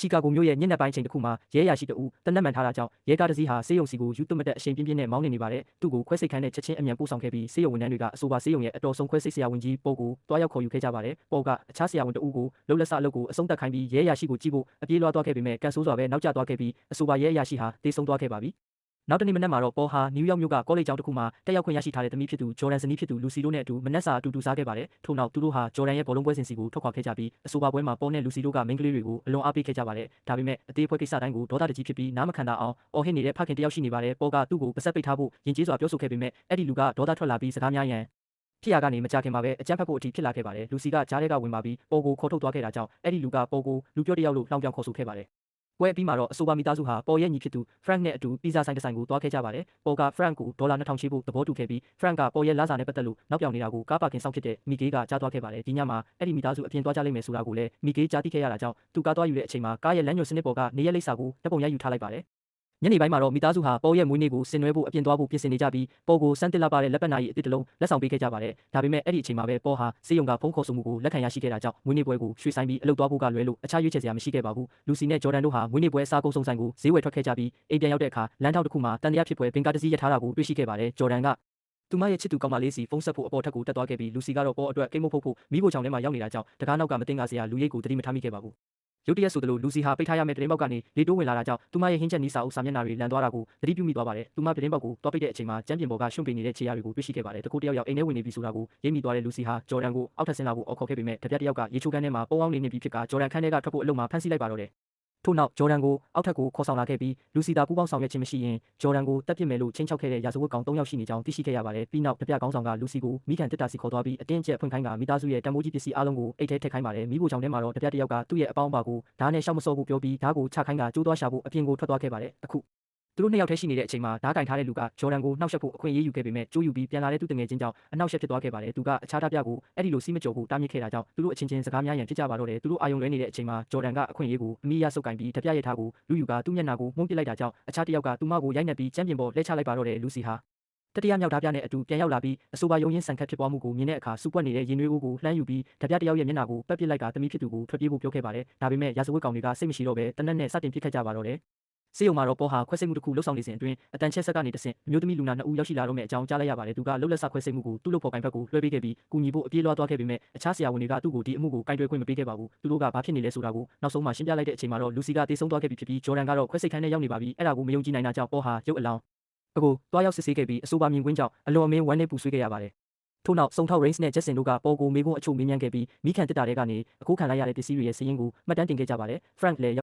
ချီကာဂိုမြို့ရဲ့ညနေပိုင်းချိန်တစ်ခုမှာရဲရရှိတအူတနက်မှန်ထားတာကြောင့်ရဲကားတစ်စီးဟာဆေးရုံစီကိုယူသွတ်မတက်အရှိန်ပြင်းပြင်းနဲ့မောင်းနေပါတယ်သူ့ကိုခွဲစိတ်ခန်းနဲ့ချက်ချင်းအမြန်ပို့ဆောင်ခဲ့ပြီးဆေးရုံဝန်ထမ်းတွေကအဆိုပါဆေးရုံရဲ့အတော်ဆုံးခွဲစိတ်ဆရာဝန်ကြီးပေါ်ကိုတွားရောက်ခေါ်ယူခဲ့ကြပါတယ်ပေါ်ကအခြားဆရာဝန်တအူကိုလှုပ်လက်စအလုပ်ကိုအဆုံးသတ်ခိုင်းပြီးရဲရရှိကိုကြည့်ဖို့အပြေးလွှားသွားခဲ့ပေမဲ့ကန်ဆိုးစွာပဲနောက်ကျသွားခဲ့ပြီးအဆိုပါရဲရရှိဟာတေဆုံးသွားခဲ့ပါပြီနောက်တနေ့မနက်မှာတော့ပေါ်ဟာနယူးယောက်မြို့ကကောလိပ်ကျောင်းတစ်ခုမှာတက်ရောက်ခွင့်ရရှိထားတဲ့သမီးဖြစ်သူဂျော်ဒန်ဇနီးဖြစ်သူလူစီတို့နဲ့အတူမနက်စာအတူတူစားခဲ့ပါတယ်ထို့နောက်သူတို့ဟာဂျော်ဒန်ရဲ့ဘောလုံးပွဲစဉ်စီကိုထွက်ခွာခဲ့ကြပြီးအဆိုပါပွဲမှာပေါ်နဲ့လူစီတို့ကမိန်းကလေးတွေကိုအလွန်အားပေးခဲ့ကြပါတယ်ဒါပေမဲ့အသေးအဖွဲကိစ္စတိုင်းကိုဒေါသတကြီးဖြစ်ပြီးနားမခံတာအောင်အော်ဟစ်နေတဲ့ဖခင်တယောက်ရှိနေပါတယ်ပေါ်ကသူ့ကိုပါဆက်ပိတ်ထားဖို့ယဉ်ကျေးစွာပြောဆိုခဲ့ပေမဲ့အဲ့ဒီလူကဒေါသထွက်လာပြီးစကားများရန်ဖြစ်ရကနေမကြခင်မှာပဲအကြမ်းဖက်ဖို့အထိဖြစ်လာခဲ့ပါတယ်လူစီကကြားထဲကဝင်ပါပြီးပေါ်ကိုခေါ်ထုတ်သွားခဲ့တာကြောင့်အဲ့ဒီလူကပေါ်ကိုလူပြောတယောက်လို့လှောင်ပြောင်ခေါ်ဆိုခဲ့ပါတယ်ပွဲအပြီးမှာတော့အဆိုပါမိသားစုဟာပေါ်ရဲ့ညီဖြစ်သူ Frank နဲ့အတူပီဇာဆိုင်တစ်ဆိုင်ကိုတွားခဲ့ကြပါတယ်။ပေါ်က Frank ကိုဒေါ်လာ2000ချေးဖို့သဘောတူခဲ့ပြီး Frank ကပေါ်ရဲ့လစာနဲ့ပတ်သက်လို့နောက်ပြောင်နေတာကိုကားပါကင်ဆောင်ဖြစ်တဲ့မီဂေးကကြားသွားခဲ့ပါတယ်။ဒီညမှာအဲ့ဒီမိသားစုအပြင်တွားကြလိမ့်မယ်ဆိုတာကိုလည်းမီဂေးကြားသိခဲ့ရတာကြောင့်သူကားသွားယူတဲ့အချိန်မှာကားရဲ့လမ်းညွှန်စနစ်ပေါ်ကနေရက်လိပ်စာကိုတပ်ပုံရိုက်ယူထားလိုက်ပါတယ်။ညနေပိုင်းမှာတော့မိသားစုဟာပေါ်ရဲ့မွေးနေ့ကိုဆင်နွှဲဖို့အပြင်သွားဖို့ပြင်ဆင်နေကြပြီးပေါ်ကိုစမ်းတစ်လာပါတဲ့လက်ပတ်နာရီအတစ်တလုံးလက်ဆောင်ပေးခဲ့ကြပါတယ်။ဒါပေမဲ့အဲ့ဒီအချိန်မှာပဲပေါ်ဟာစေယုံကဖုန်းခေါ်ဆိုမှုကိုလက်ခံရရှိခဲ့တာကြောင့်မွေးနေ့ပွဲကိုရွှေ့ဆိုင်းပြီးအလုပ်သွားဖို့ကလွဲလို့အခြားရွေးချယ်စရာမရှိခဲ့ပါဘူး။လူစီနဲ့ဂျော်ဒန်တို့ဟာမွေးနေ့ပွဲစားကုန်းစုံဆိုင်ကိုဈေးဝယ်ထွက်ခဲ့ကြပြီးအိမ်ပြန်ရောက်တဲ့အခါလမ်းထောက်တစ်ခုမှာတန်တရားဖြစ်ပွဲဘင်ကားတစ်စီးရထားတာကိုတွေ့ရှိခဲ့ပါတယ်။ဂျော်ဒန်ကသူမရဲ့ချစ်သူကောင်မလေးစီဖုန်းဆက်ဖို့အပေါ်ထက်ကိုတက်သွားခဲ့ပြီးလူစီကတော့ပေါ်အတွက်ကိတ်မုတ်ဖို့မိဖို့ချောင်ထဲမှာရောက်နေတာကြောင့်တကားနောက်ကမတင်ကားစရာလူရိတ်ကိုတတိမထားမိခဲ့ပါဘူး။ရုတ်တရက်ဆိုသလိုလူစီဟာပိတ်ထားရမယ့်တရင်ပေါက်ကနေလေတိုးဝင်လာတာကြောင့်သူမရဲ့ဟင်းချက်နီးစာအုပ်စာမျက်နှာတွေလန်သွားတာကိုသတိပြုမိသွားပါတယ်။သူမတရင်ပေါက်ကိုတွားပိတ်တဲ့အချိန်မှာကျမ်းပြင်ပေါ်ကရွှွန့်ပိနေတဲ့ခြေရာတွေကိုတွေ့ရှိခဲ့ပါတယ်။တကူတယောက်အိမ်ထဲဝင်နေပြီဆိုတာကိုရိပ်မိသွားတဲ့လူစီဟာဂျော်ဒန်ကိုအောက်ထပ်ဆင်းလာဖို့အော်ခေါ်ခဲ့ပေမဲ့တပြက်တယောက်ကရေချိုးခန်းထဲမှာပုံအောင်နေပြီဖြစ်ကဂျော်ဒန်ခန်းထဲကထွက်ဖို့အလုံးမှာဖမ်းဆီးလိုက်ပါတော့တယ်။ထို့နောက်ဂျော်ဒန်ကိုအောက်ထပ်ကိုခေါ်ဆောင်လာခဲ့ပြီးလူစီတာပူးပေါင်းဆောင်ရွက်ခြင်းမရှိရင်ဂျော်ဒန်ကိုတပ်ပစ်မယ်လို့ချင်းချောက်ခဲ့တဲ့ရာဇဝတ်ကောင်3ယောက်ရှိနေကြောင်းသိရှိခဲ့ရပါတယ်။ပြီးနောက်တပြက်ကောင်းဆောင်ကလူစီကိုမိခင်တစ်တာစီခေါ်သွားပြီးအတင်းကျပ်ဖွင့်ခိုင်းကမိသားစုရဲ့တန်ဖိုးကြီးပစ္စည်းအလုံးကိုအိတ်ထဲထည့်ခိုင်းပါတယ်။မိဖို့ချောင်ထဲမှာတော့တပြက်တယောက်ကသူ့ရဲ့အပေါင်းပါကိုဓာတ်နဲ့ရှောက်မစော့ဖို့ပြောပြီးဓာတ်ကိုချခိုင်းကကျိုးသွားရှာဖို့အပြင်ကိုထွက်သွားခဲ့ပါတယ်။အခုသူတို့နှစ်ယောက်တည်းရှိနေတဲ့အချိန်မှာဓာတ်ကင်ထားတဲ့လူကဂျော်ဒန်ကိုနှောက်ယှက်ဖို့အခွင့်အရေးယူခဲ့ပေမဲ့ကျိုးယူပြီးပြန်လာတဲ့သူတငယ်ချင်းကြောင့်အနှောက်ယှက်ဖြစ်သွားခဲ့ပါတယ်။သူကအခြားဓာတ်ပြကိုအဲ့ဒီလိုစီးမကြော်ဖို့တားမြစ်ခဲ့တာကြောင့်သူတို့အချင်းချင်းစကားများရန်ဖြစ်ကြပါတော့တယ်။သူတို့အာယုံလွဲနေတဲ့အချိန်မှာဂျော်ဒန်ကအခွင့်အရေးကိုအမိရဆုပ်ကင်ပြီးဓာတ်ပြရထားကိုလူယူကသူ့မျက်နှာကိုမှုန်းပစ်လိုက်တာကြောင့်အခြားတစ်ယောက်ကသူမကိုရိုက်နှက်ပြီးကျမ်းပြင်ပေါ်လှည့်ချလိုက်ပါတော့တယ်လူစီဟာတတိယမြောက်ဓာတ်ပြနဲ့အတူပြန်ရောက်လာပြီးအဆိုပါရုံရင်းဆန်ခတ်ဖြစ်ပွားမှုကိုမြင်တဲ့အခါစူပွက်နေတဲ့ရင်နွေးအိုးကိုလှမ်းယူပြီးဓာတ်ပြတစ်ယောက်ရဲ့မျက်နှာကိုပက်ပစ်လိုက်ကသမီးဖြစ်သူကိုထွက်ပြေးဖို့ပြောခဲ့ပါတယ်။ဒါပေမဲ့ရာဇဝတ်ကောင်တွေကစိတ်မရှိတော့ဘဲတနက်နဲ့စတင်ပစ်ခတ်ကြပါတော့တယ်။စေယုံမှာတော့ပေါ်ဟာခွဲစိတ်မှုတစ်ခုလှုပ်ဆောင်နေစဉ်အတွင်းအတန်ချက်ဆက်ကနေတဆင့်အမျိုးသမီးလူနာ2ဦးရောက်ရှိလာတော့မယ့်အကြောင်းကြားလိုက်ရပါတယ်။သူကလှုပ်လက်စခွဲစိတ်မှုကိုသူ့လုပ်ဖော်ကိုင်ဘက်ကိုလွှဲပေးခဲ့ပြီးကူညီဖို့အပြေးလွှားသွားခဲ့ပေမဲ့အခြားဆရာဝန်တွေကသူ့ကိုဒီအမှုကိုကင်တွယ်ခွင့်မပေးခဲ့ပါဘူး။သူတို့ကဘာဖြစ်နေလဲဆိုတာကိုနောက်ဆုံးမှရှင်းပြလိုက်တဲ့အချိန်မှာတော့လူစီကတေဆုံးသွားခဲ့ပြီဖြစ်ပြီးဂျော်ဒန်ကတော့ခွဲစိတ်ခန်းထဲရောက်နေပါပြီ။အဲ့ဒါကိုမယုံကြည်နိုင်တာကြောင့်ပေါ်ဟာရုပ်အလောင်းအကိုတွားရောက်စစ်ဆေးခဲ့ပြီးအဆိုပါမြင်ကွင်းကြောင့်အလွန်အမင်းဝမ်းနည်းပူဆွေးခဲ့ရပါတယ်။ထို့နောက်စုံထောက် Rains နဲ့ Jackson တို့ကပေါ်ကိုမေကွန်းအချို့မေးမြန်းခဲ့ပြီးမိခင်တစ်တာတဲကနေအခုခံလိုက်ရတဲ့ပစ္စည်းတွေရဲ့စည်ရင်းကိုမှတ်တမ်းတင်ခဲ့ကြပါတယ်။ Frank လည်း